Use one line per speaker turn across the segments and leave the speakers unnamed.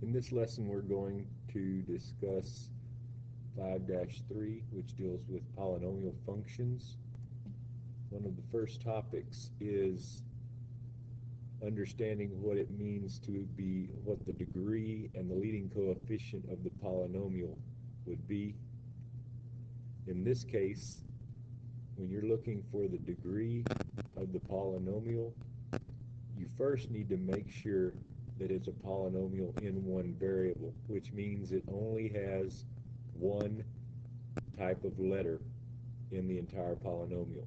In this lesson, we're going to discuss 5-3, which deals with polynomial functions. One of the first topics is understanding what it means to be, what the degree and the leading coefficient of the polynomial would be. In this case, when you're looking for the degree of the polynomial, you first need to make sure that it's a polynomial in one variable, which means it only has one type of letter in the entire polynomial.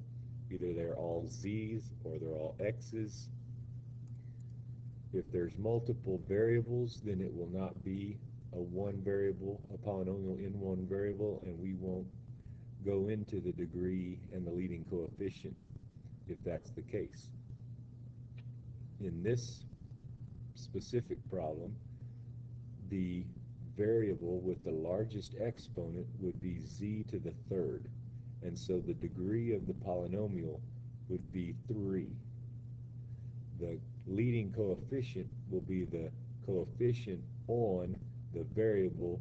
Either they're all z's or they're all x's. If there's multiple variables, then it will not be a polynomial in one variable, and we won't go into the degree and the leading coefficient if that's the case. In this specific problem, the variable with the largest exponent would be z to the third, and so the degree of the polynomial would be 3. The leading coefficient will be the coefficient on the variable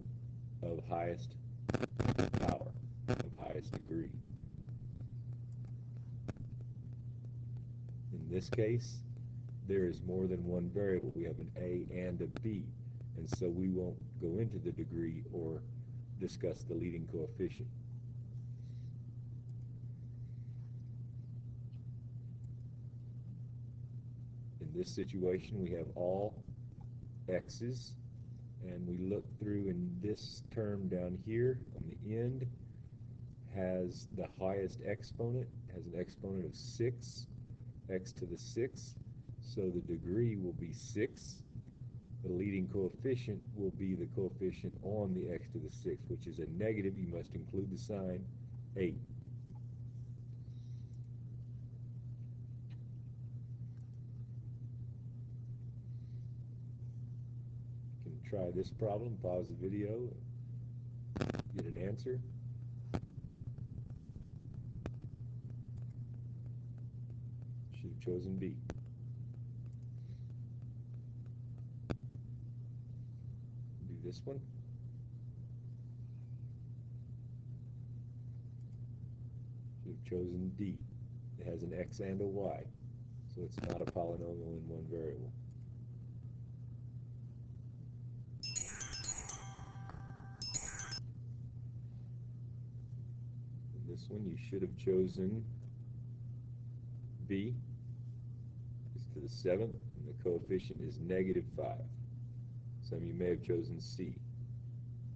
of highest power, of highest degree. In this case, there is more than one variable. We have an a and a b, and so we won't go into the degree or discuss the leading coefficient. In this situation, we have all x's, and we look through, and this term down here on the end has the highest exponent, has an exponent of 6, x to the 6, so the degree will be 6. The leading coefficient will be the coefficient on the x to the 6, which is a negative. You must include the sign 8. You can try this problem, pause the video, get an answer. Should have chosen B. Do this one. Should have chosen D. It has an x and a y, so it's not a polynomial in one variable. In this one, you should have chosen B. It's to the 7th, and the coefficient is -5. Some of you may have chosen C.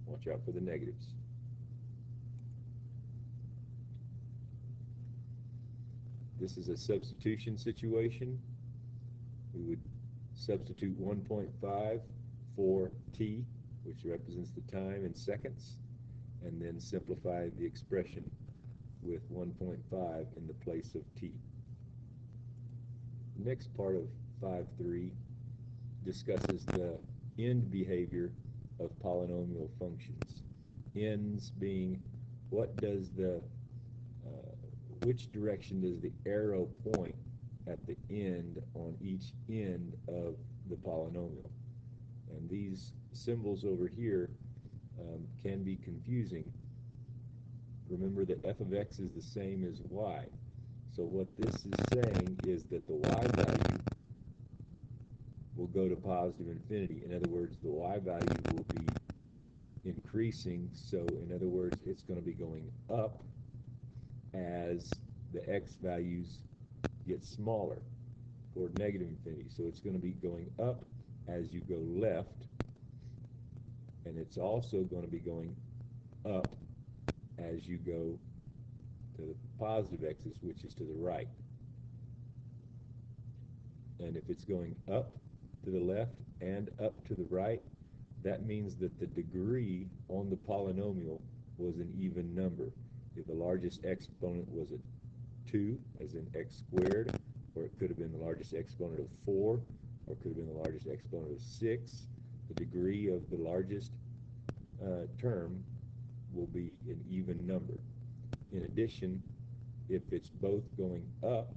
Watch out for the negatives. This is a substitution situation. We would substitute 1.5 for t, which represents the time in seconds, and then simplify the expression with 1.5 in the place of t. The next part of 5.3 discusses the end behavior of polynomial functions. Ends being which direction does the arrow point at the end on each end of the polynomial. And these symbols over here can be confusing. Remember that f of x is the same as y. So what this is saying is that the y value will go to positive infinity. In other words, the y value will be increasing. So in other words, it's going to be going up as the x values get smaller toward negative infinity. So it's going to be going up as you go left, and it's also going to be going up as you go to the positive x's, which is to the right. And if it's going up to the left and up to the right, that means that the degree on the polynomial was an even number. If the largest exponent was a 2, as in x squared, or it could have been the largest exponent of 4, or it could have been the largest exponent of 6, the degree of the largest term will be an even number. In addition, if it's both going up,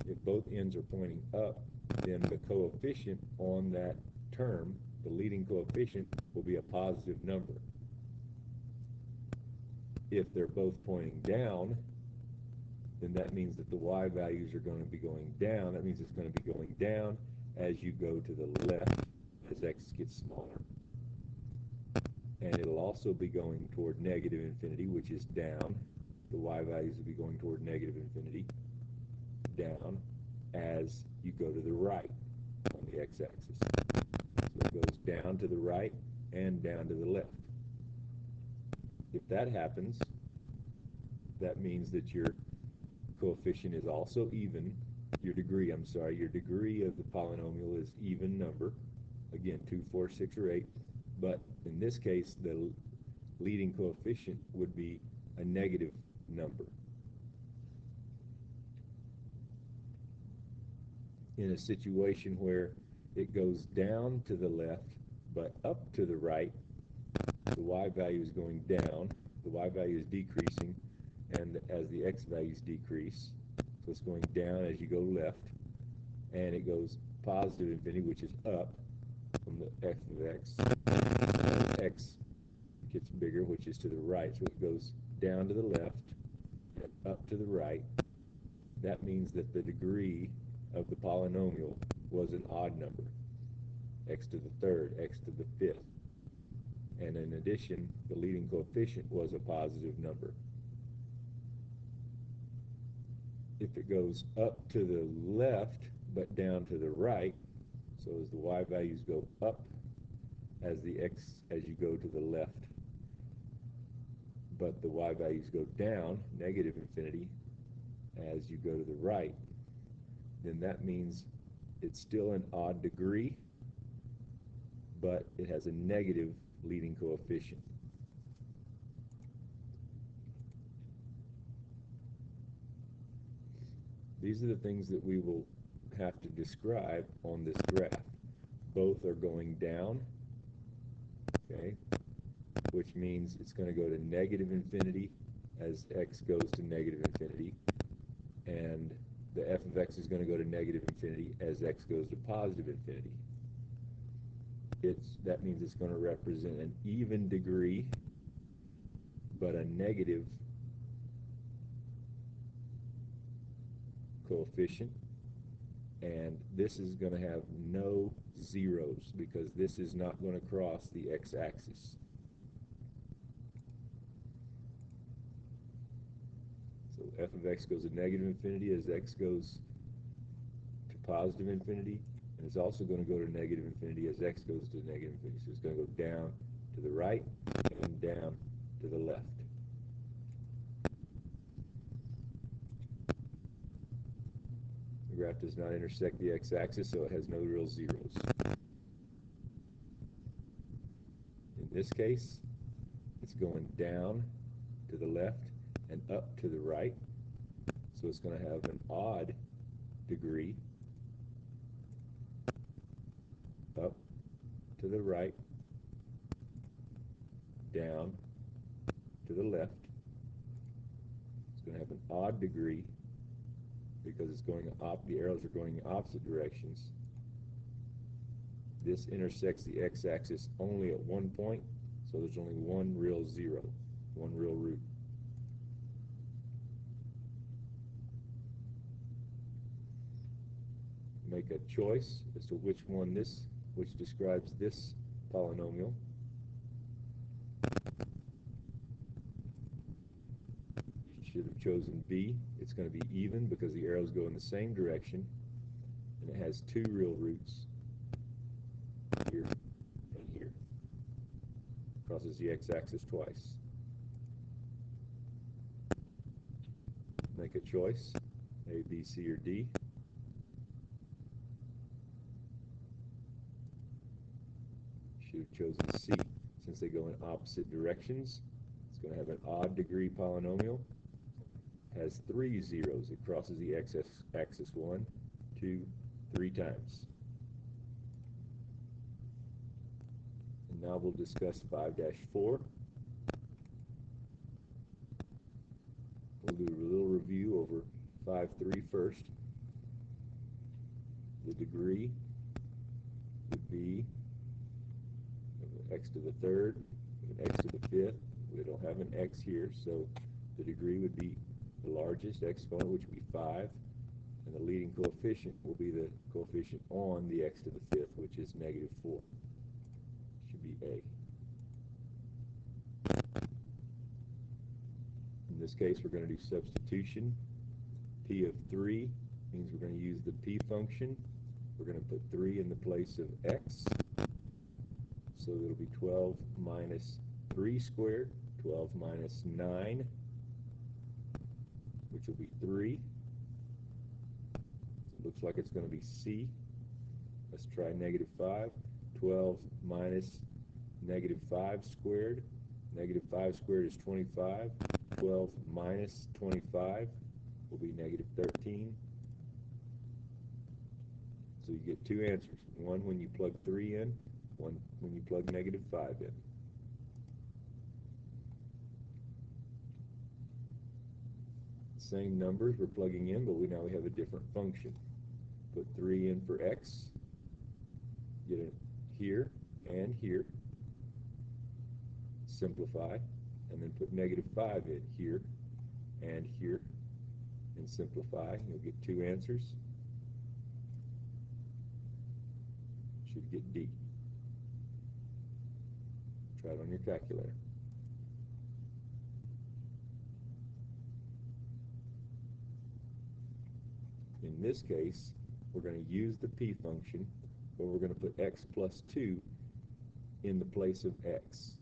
if both ends are pointing up, then the coefficient on that term the leading coefficient will be a positive number. If they're both pointing down, then that means that the y values are going to be going down. That means it's going to be going down as you go to the left as x gets smaller. And it'll also be going toward negative infinity, which is down. The y values will be going toward negative infinity, down, as you go to the right on the x-axis. So it goes down to the right and down to the left. If that happens, that means that your coefficient is also even. Your degree of the polynomial is even number. Again, 2, 4, 6, or 8. But in this case, the leading coefficient would be a negative number. In a situation where it goes down to the left but up to the right, the y value is going down, the y value is decreasing, and as the x values decrease, so it's going down as you go left, and it goes positive infinity, which is up from the f of x. X gets bigger, which is to the right, so it goes down to the left and up to the right. That means that the degree of the polynomial was an odd number, x to the third, x to the fifth. And in addition, the leading coefficient was a positive number. If it goes up to the left but down to the right, so as the y values go up as you go to the left, but the y values go down, negative infinity, as you go to the right, then that means it's still an odd degree, but it has a negative leading coefficient. These are the things that we will have to describe on this graph. Both are going down, okay, which means it's going to go to negative infinity as x goes to negative infinity, and the f of x is going to go to negative infinity as x goes to positive infinity. That means it's going to represent an even degree, but a negative coefficient, and this is going to have no zeros because this is not going to cross the x-axis. So f of x goes to negative infinity as x goes to positive infinity, and it's also going to go to negative infinity as x goes to negative infinity. So it's going to go down to the right and down to the left. The graph does not intersect the x-axis, so it has no real zeros. In this case, it's going down to the left and up to the right, so it's going to have an odd degree, up to the right, down to the left. It's going to have an odd degree because it's going up, the arrows are going in opposite directions. This intersects the x-axis only at one point, so there's only one real zero, one real root. Make a choice as to which describes this polynomial. You should have chosen B. It's going to be even because the arrows go in the same direction, and it has two real roots, here and here. Crosses the x-axis twice. Make a choice, A, B, C, or D. Should have chosen C. Since they go in opposite directions, it's going to have an odd degree polynomial. Has three zeros. It crosses the x-axis 1, 2, 3 times. And now we'll discuss 5-4. We'll do a little review over 5.3 first. The degree would be x to the third, an x to the fifth. We don't have an x here, so the degree would be the largest exponent, which would be 5, and the leading coefficient will be the coefficient on the x to the fifth, which is -4. Should be A. In this case, we're going to do substitution. P of 3 means we're going to use the P function. We're going to put 3 in the place of x. So it'll be 12 minus 3 squared, 12 minus 9, which will be 3. It looks like it's going to be C. Let's try -5. 12 minus -5 squared. -5 squared is 25. 12 minus 25 will be -13. So you get two answers. One when you plug 3 in, one when you plug -5 in. Same numbers we're plugging in, but now we have a different function. Put 3 in for x, get it here and here, simplify, and then put -5 in here and here, and simplify. You'll get two answers. Should get D. Try it on your calculator. In this case, we're going to use the P function, but we're going to put x plus 2 in the place of x.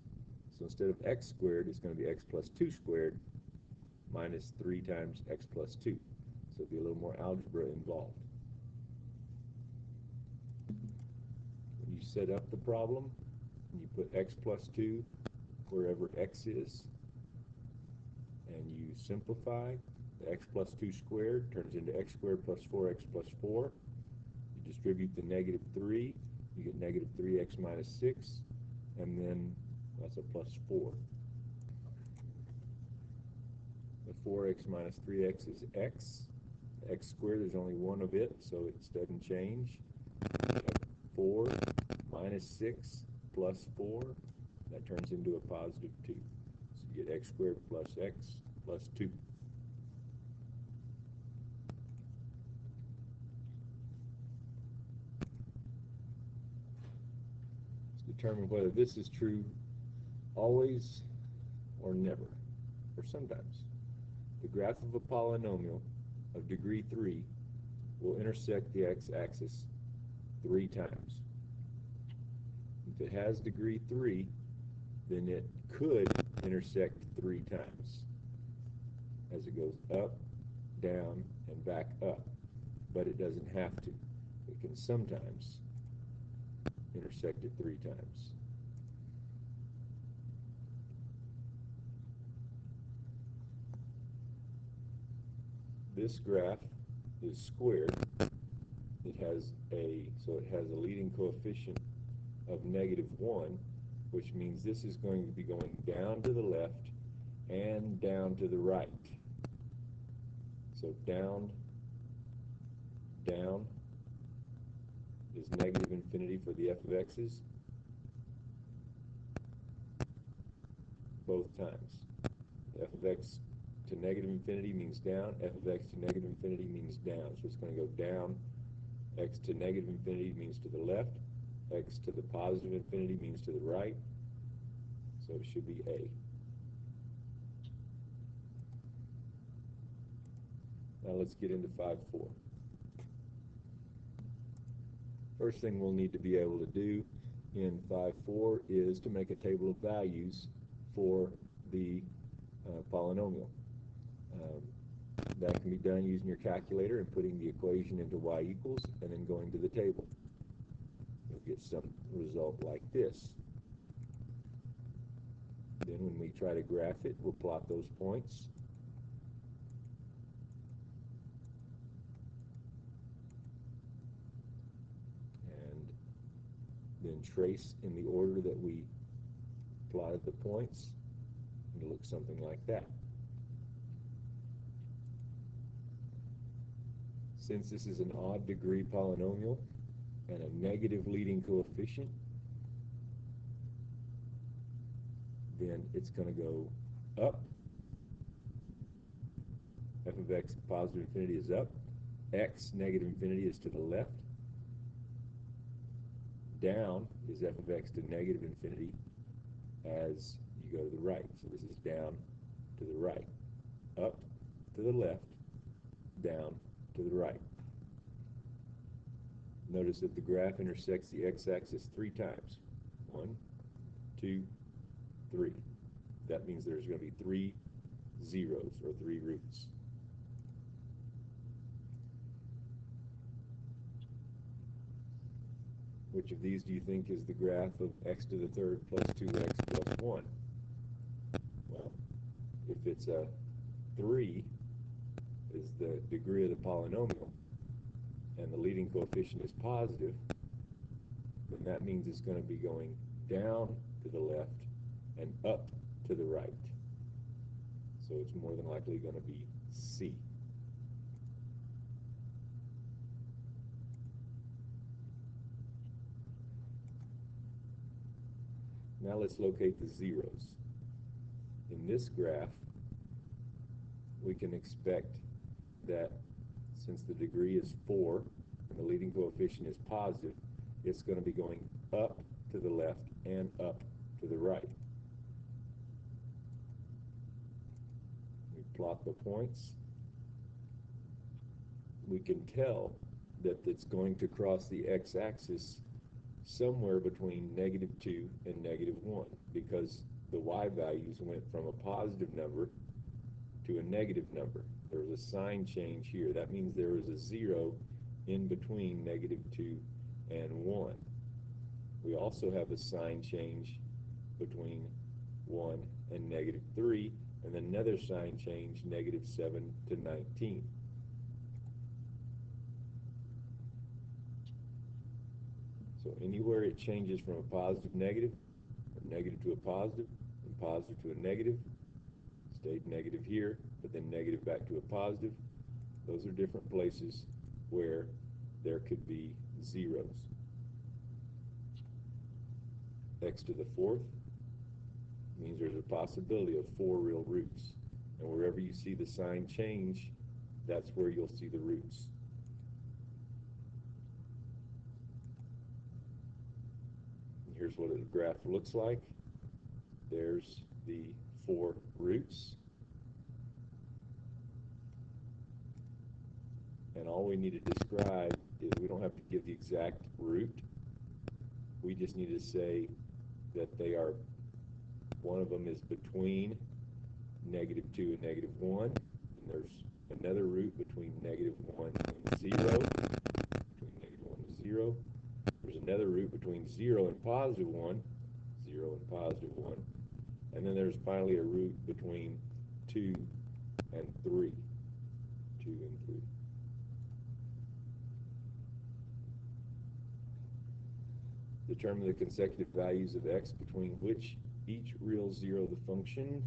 So instead of x squared, it's going to be x plus 2 squared minus 3 times x plus 2. So it'll be a little more algebra involved. When you set up the problem, you put x plus 2 wherever x is, and you simplify. The x plus 2 squared turns into x squared plus 4x plus 4. You distribute the -3, you get -3x minus 6, and then that's a plus 4. The 4x minus 3x is x. X squared, there's only one of it, so it doesn't change. 4 minus 6 plus 4, that turns into a positive 2. So you get x squared plus x plus 2. Let's determine whether this is true always or never, or sometimes. The graph of a polynomial of degree 3 will intersect the x-axis 3 times. If it has degree 3, then it could intersect 3 times as it goes up, down, and back up, but it doesn't have to. It can sometimes intersect it 3 times. This graph is squared. It has a leading coefficient of -1, which means this is going to be going down to the left and down to the right. So down, down is -infinity for the f of x's both times. F of x to -infinity means down, f of x to -infinity means down. So it's going to go down. X to -infinity means to the left. X to the positive infinity means to the right. So it should be A. Now let's get into 5.4. First thing we'll need to be able to do in 5.4 is to make a table of values for the polynomial. That can be done using your calculator and putting the equation into y equals and then going to the table. You'll get some result like this. Then when we try to graph it, we'll plot those points. And then trace in the order that we plotted the points. And it'll look something like that. Since this is an odd degree polynomial and a negative leading coefficient, then it's going to go up. F of x positive infinity is up. X negative infinity is to the left. Down is f of x to negative infinity as you go to the right. So this is down to the right. Up to the left, down to the right. Notice that the graph intersects the x-axis 3 times. 1, 2, 3. That means there's going to be 3 zeros or 3 roots. Which of these do you think is the graph of x to the third plus 2x plus 1? Well, if it's a 3 is the degree of the polynomial, and the leading coefficient is positive, then that means it's going to be going down to the left and up to the right. So it's more than likely going to be C. Now let's locate the zeros. In this graph, we can expect that since the degree is 4 and the leading coefficient is positive, it's going to be going up to the left and up to the right. We plot the points. We can tell that it's going to cross the x-axis somewhere between -2 and -1, because the y values went from a positive number to a negative number. There was a sign change here. That means there was a 0 in between -2 and 1. We also have a sign change between 1 and -3, and another sign change, -7 to 19. So anywhere it changes from a positive negative, or negative to a positive, and positive to a negative, stayed negative here, but then negative back to a positive, those are different places where there could be zeros. X to the 4th means there's a possibility of 4 real roots. And wherever you see the sign change, that's where you'll see the roots. And here's what the graph looks like. There's the 4 roots. And all we need to describe is, we don't have to give the exact root. We just need to say that they are, one of them is between -2 and -1, and there's another root between -1 and 0, between -1 and 0. There's another root between 0 and +1, 0 and +1, and then there's finally a root between 2 and 3, 2 and 3. Determine the consecutive values of x between which each real zero of the function.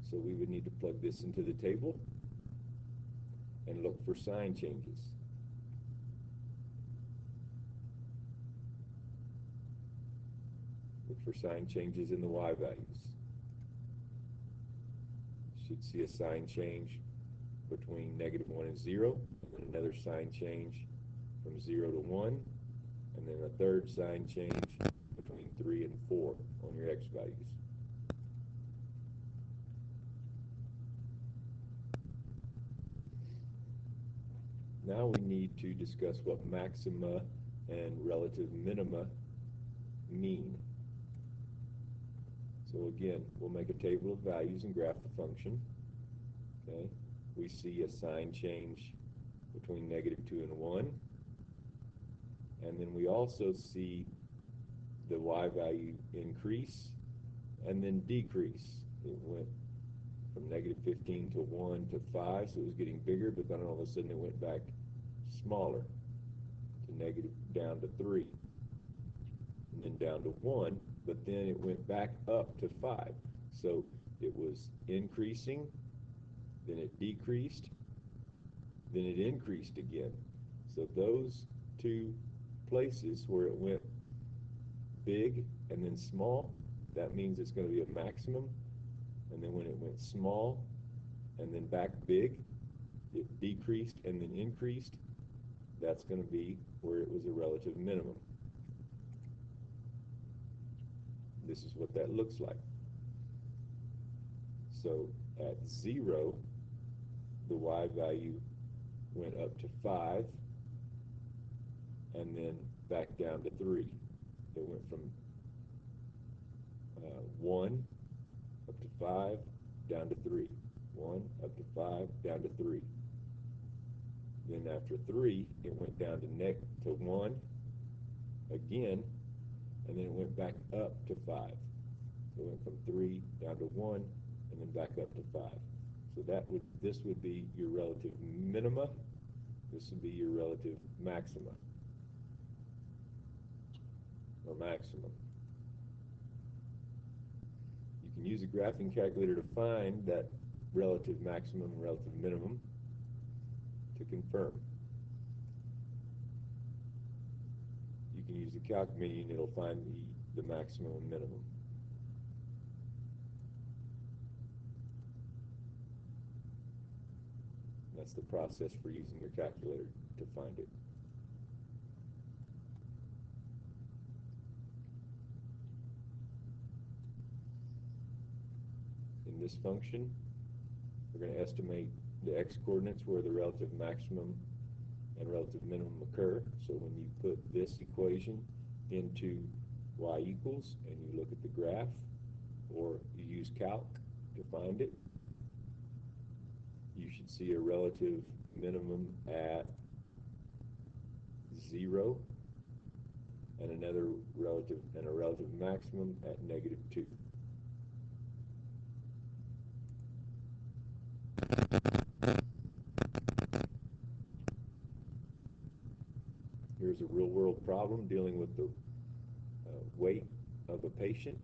So we would need to plug this into the table and look for sign changes. Look for sign changes in the y values. Should see a sign change between -1 and 0, and then another sign change from 0 to 1, and then a third sign change between 3 and 4 on your x values. Now we need to discuss what maxima and relative minima mean. So again, we'll make a table of values and graph the function. Okay, we see a sign change between -2 and 1. And then we also see the y value increase and then decrease. It went from -15 to 1 to 5, so it was getting bigger, but then all of a sudden it went back smaller to negative, down to 3, and then down to 1, but then it went back up to 5. So it was increasing, then it decreased, then it increased again. So those two places where it went big and then small, that means it's going to be a maximum. And then when it went small and then back big, it decreased and then increased, that's going to be where it was a relative minimum. This is what that looks like. So at 0, the y value went up to 5 and then back down to 3. It went from 1 up to 5 down to 3. 1 up to 5 down to 3. Then after 3, it went down to 1 again, and then it went back up to 5. So it went from 3 down to 1 and then back up to 5. So this would be your relative minima. This would be your relative maxima, or maximum. You can use a graphing calculator to find that relative maximum and relative minimum to confirm. You can use the calc menu and it'll find the maximum and minimum. That's the process for using your calculator to find it. In this function, we're going to estimate the x-coordinates where the relative maximum and relative minimum occur. So when you put this equation into y equals and you look at the graph, or you use calc to find it, you should see a relative minimum at 0 and a relative maximum at -2. Here's a real-world problem dealing with the weight of a patient.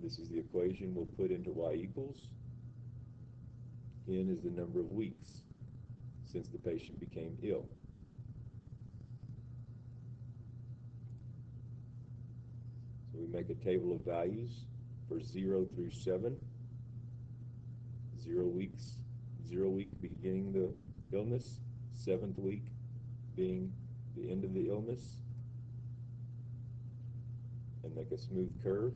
This is the equation we'll put into y equals. N is the number of weeks since the patient became ill. So we make a table of values for 0 through 7. 0 weeks, 0 week beginning the illness, 7th week being the end of the illness, and make a smooth curve.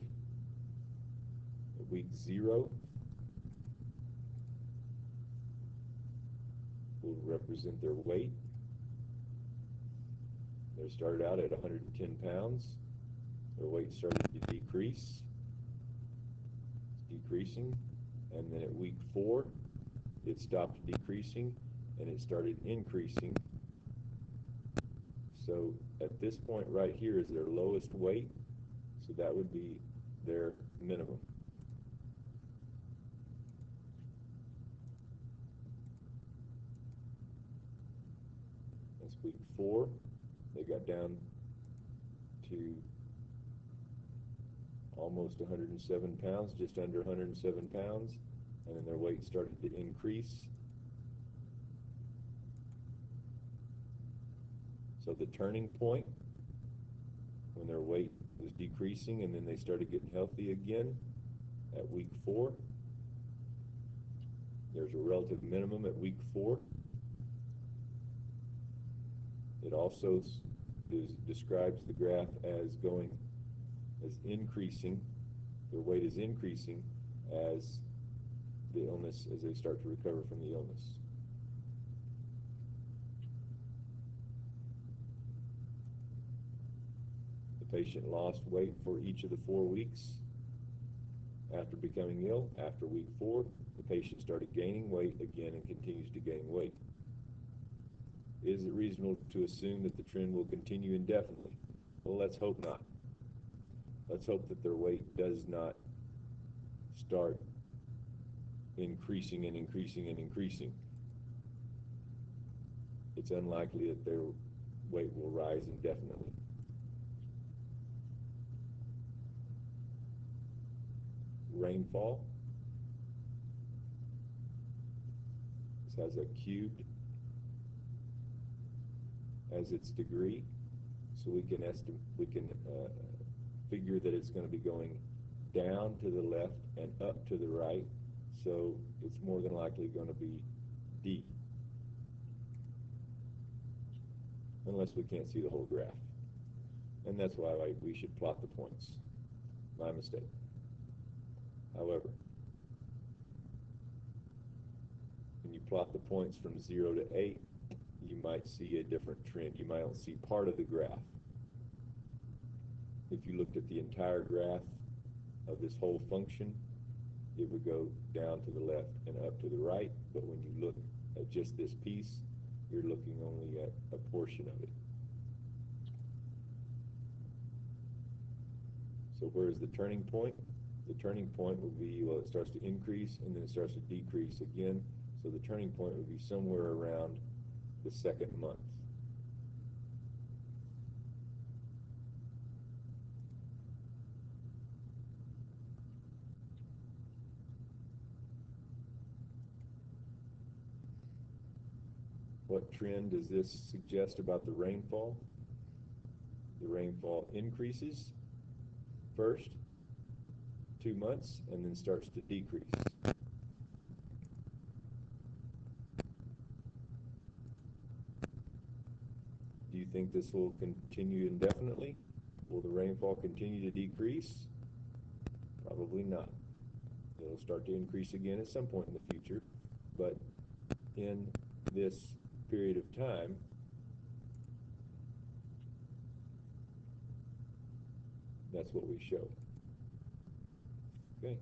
At week 0, will represent their weight. They started out at 110 pounds. Their weight started to decrease. It's decreasing. And then at week 4, it stopped decreasing and it started increasing. So at this point right here is their lowest weight. So that would be their minimum. That's week 4. They got down to almost 107 pounds, just under 107 pounds, and then their weight started to increase. So the turning point, when their weight was decreasing and then they started getting healthy again at week 4, there's a relative minimum at week 4. It also describes the graph as increasing. Their weight is increasing as they start to recover from the illness. The patient lost weight for each of the 4 weeks after becoming ill. After week 4, the patient started gaining weight again and continues to gain weight. Is it reasonable to assume that the trend will continue indefinitely? Well, let's hope not. Let's hope that their weight does not start increasing and increasing and increasing. It's unlikely that their weight will rise indefinitely. Rainfall. This has a cubed as its degree. So we can figure that it's going to be going down to the left and up to the right. So it's more than likely going to be D, unless we can't see the whole graph. And that's why we should plot the points. My mistake. However, when you plot the points from 0 to 8, you might see a different trend. You might see part of the graph. If you looked at the entire graph of this whole function, it would go down to the left and up to the right. But when you look at just this piece, you're looking only at a portion of it. So where's the turning point? The turning point will be, well, it starts to increase and then it starts to decrease again. So the turning point would be somewhere around the second month. What trend does this suggest about the rainfall? The rainfall increases first 2 months and then starts to decrease. Do you think this will continue indefinitely? Will the rainfall continue to decrease? Probably not. It'll start to increase again at some point in the future, but in this period of time, that's what we show. Okay.